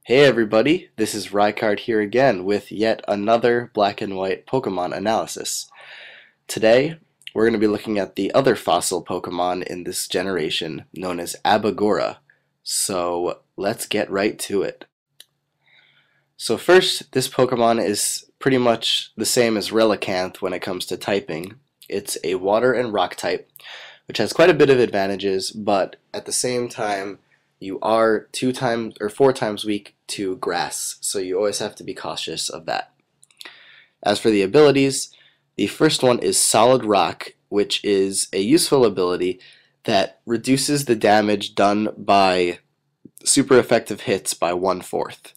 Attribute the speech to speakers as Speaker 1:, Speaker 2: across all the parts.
Speaker 1: Hey everybody, this is Rykard here again with yet another black and white Pokemon analysis. Today, we're going to be looking at the other fossil Pokemon in this generation, known as Abagoura. So let's get right to it. So first, this Pokemon is pretty much the same as Relicanth when it comes to typing. It's a water and rock type, which has quite a bit of advantages, but at the same time, you are 2 times or 4 times weak to grass, so you always have to be cautious of that. As for the abilities, the first one is Solid Rock, which is a useful ability that reduces the damage done by super effective hits by 1/4.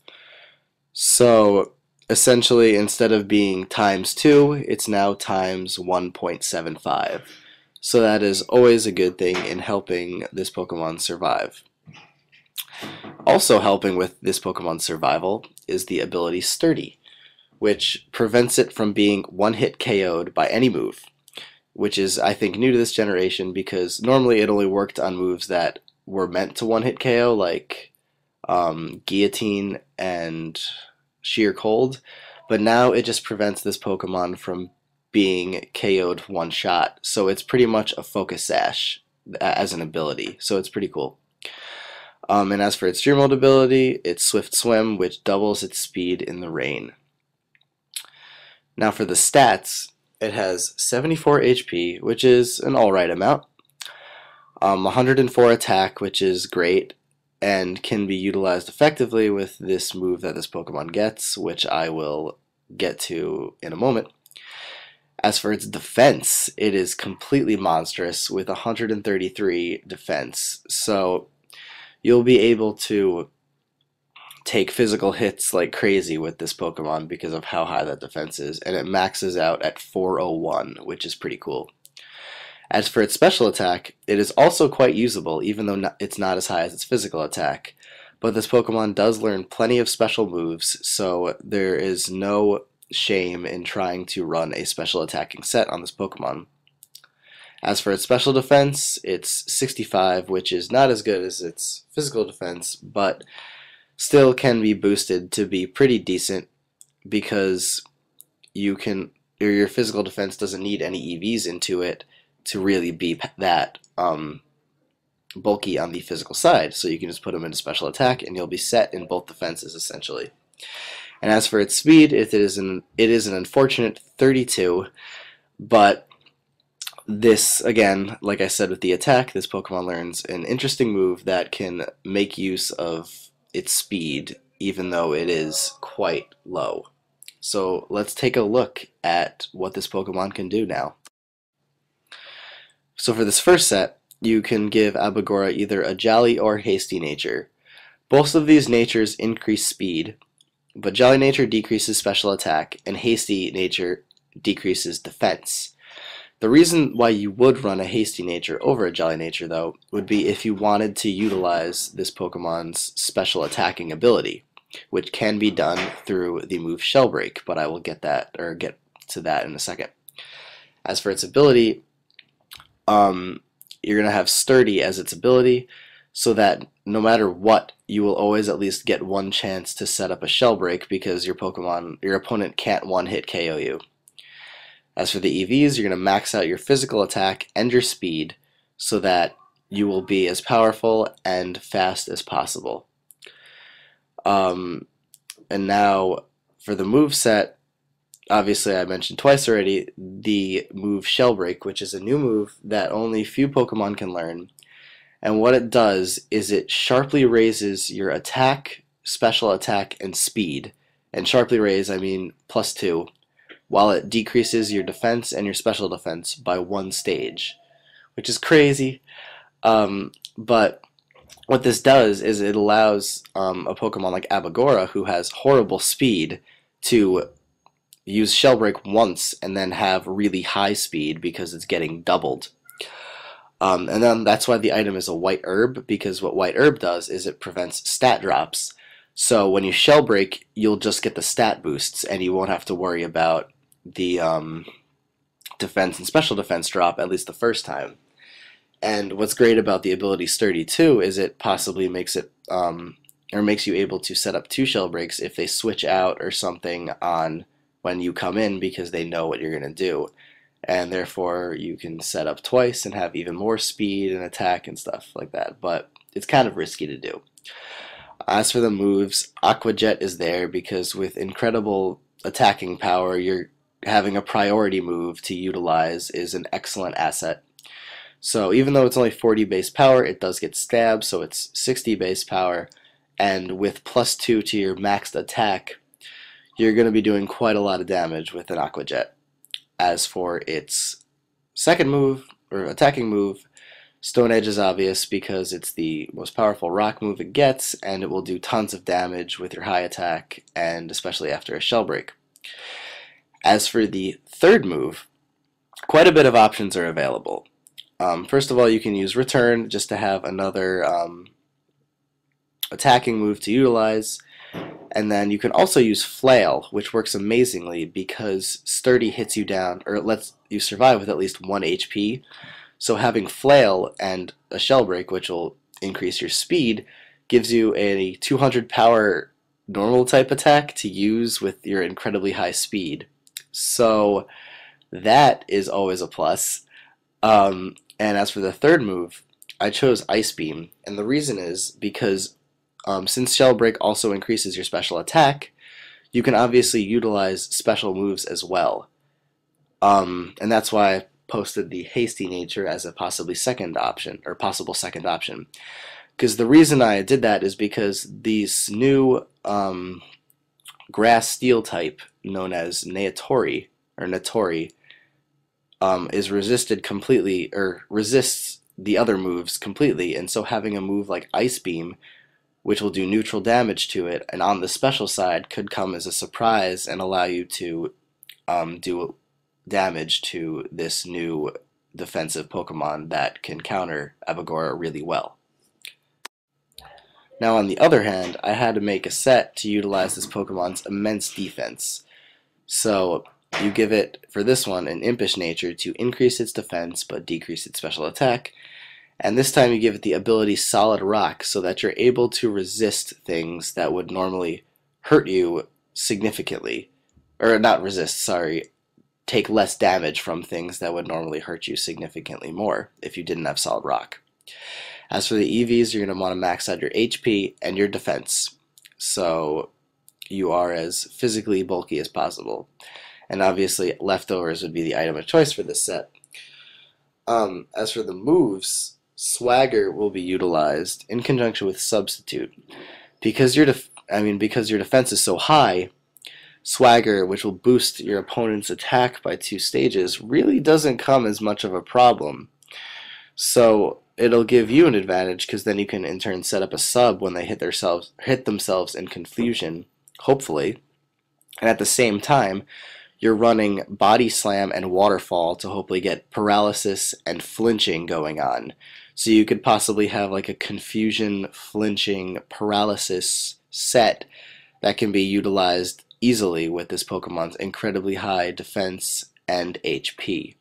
Speaker 1: So essentially, instead of being ×2, it's now times 1.75. So that is always a good thing in helping this Pokemon survive. Also helping with this Pokemon's survival is the ability Sturdy, which prevents it from being one-hit KO'd by any move, which is, I think, new to this generation because normally it only worked on moves that were meant to one-hit KO, like Guillotine and Sheer Cold, but now it just prevents this Pokemon from being KO'd one shot, so it's pretty much a Focus Sash as an ability, so it's pretty cool. And as for its Dream Mode ability, it's Swift Swim, which doubles its speed in the rain. Now for the stats, it has 74 HP, which is an alright amount, 104 attack, which is great, and can be utilized effectively with this move that this Pokemon gets, which I will get to in a moment. As for its defense, it is completely monstrous with 133 defense, so you'll be able to take physical hits like crazy with this Pokemon because of how high that defense is, and it maxes out at 401, which is pretty cool. As for its special attack, it is also quite usable, even though it's not as high as its physical attack. But this Pokemon does learn plenty of special moves, so there is no shame in trying to run a special attacking set on this Pokemon. As for its special defense, it's 65, which is not as good as its physical defense, but still can be boosted to be pretty decent because your physical defense doesn't need any EVs into it to really be that bulky on the physical side. So you can just put them into special attack and you'll be set in both defenses essentially. And as for its speed, it is an unfortunate 32, but this, again, like I said with the attack, this Pokemon learns an interesting move that can make use of its speed, even though it is quite low. So let's take a look at what this Pokemon can do now. So for this first set, you can give Abagoura either a Jolly or Hasty nature. Both of these natures increase speed, but Jolly nature decreases special attack, and Hasty nature decreases defense. The reason why you would run a Hasty nature over a Jolly nature, though, would be if you wanted to utilize this Pokemon's special attacking ability, which can be done through the move Shell Break, but I will get to that in a second. As for its ability, you're going to have Sturdy as its ability, so that no matter what, you will always at least get one chance to set up a Shell Break because your opponent can't one-hit KO you. As for the EVs, you're going to max out your physical attack and your speed so that you will be as powerful and fast as possible. And now for the move set, obviously I mentioned twice already the move Shell Break, which is a new move that only few Pokemon can learn. And what it does is it sharply raises your attack, special attack, and speed. And sharply raise, I mean +2. While it decreases your defense and your special defense by 1 stage, which is crazy. But what this does is it allows a Pokemon like Abagoura, who has horrible speed, to use Shell Break once and then have really high speed because it's getting doubled. And then that's why the item is a White Herb, because what White Herb does is it prevents stat drops. So when you Shell Break, you'll just get the stat boosts and you won't have to worry about the defense and special defense drop, at least the first time. And what's great about the ability Sturdy too is it possibly makes it or makes you able to set up 2 shell breaks if they switch out or something on when you come in, because they know what you're going to do. And therefore you can set up twice and have even more speed and attack and stuff like that. But it's kind of risky to do. As for the moves, Aqua Jet is there because with incredible attacking power, you're having a priority move to utilize is an excellent asset. So even though it's only 40 base power, it does get stabbed, so it's 60 base power, and with +2 to your maxed attack, you're going to be doing quite a lot of damage with an Aqua Jet. As for its second move, or attacking move, Stone Edge is obvious because it's the most powerful rock move it gets, and it will do tons of damage with your high attack, and especially after a shell break. As for the third move, quite a bit of options are available. First of all, you can use Return just to have another attacking move to utilize. And then you can also use Flail, which works amazingly because Sturdy hits you down, or it lets you survive with at least 1 HP. So having Flail and a Shell Break, which will increase your speed, gives you a 200 power normal type attack to use with your incredibly high speed. So that is always a plus. And as for the third move, I chose Ice Beam, and the reason is because since Shell Break also increases your special attack, you can obviously utilize special moves as well. And that's why I posted the Hasty Nature as a possible second option. Because the reason I did that is because these new grass steel type known as Natori is resisted completely, or resists the other moves completely, and so having a move like Ice Beam, which will do neutral damage to it, and on the special side could come as a surprise and allow you to do damage to this new defensive Pokemon that can counter Abagoura really well. Now on the other hand, I had to make a set to utilize this Pokemon's immense defense. So you give it, for this one, an Impish Nature to increase its defense but decrease its special attack. And this time you give it the ability Solid Rock so that you're able to resist things that would normally hurt you significantly. Or not resist, sorry. Take less damage from things that would normally hurt you significantly more if you didn't have Solid Rock. As for the EVs, you're going to want to max out your HP and your defense, so you are as physically bulky as possible. And obviously Leftovers would be the item of choice for this set. As for the moves, Swagger will be utilized in conjunction with Substitute. Because your defense is so high, Swagger, which will boost your opponent's attack by 2 stages, really doesn't come as much of a problem. So it'll give you an advantage because then you can in turn set up a sub when they hit themselves in confusion, hopefully. And at the same time, you're running Body Slam and Waterfall to hopefully get paralysis and flinching going on. So you could possibly have like a confusion, flinching, paralysis set that can be utilized easily with this Pokemon's incredibly high defense and HP.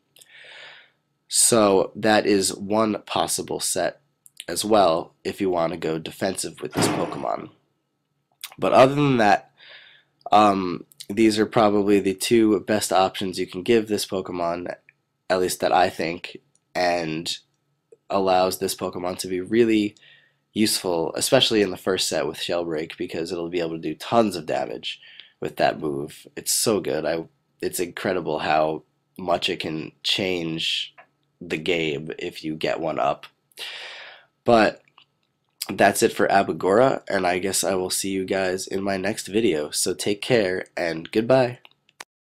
Speaker 1: So that is one possible set as well if you want to go defensive with this Pokemon. But other than that, these are probably the 2 best options you can give this Pokemon, at least that I think, and allows this Pokemon to be really useful, especially in the first set with Shell Break, because it'll be able to do tons of damage with that move. It's so good. It's incredible how much it can change the game if you get one up. But that's it for Abagoura, and I guess I will see you guys in my next video. So take care, and goodbye.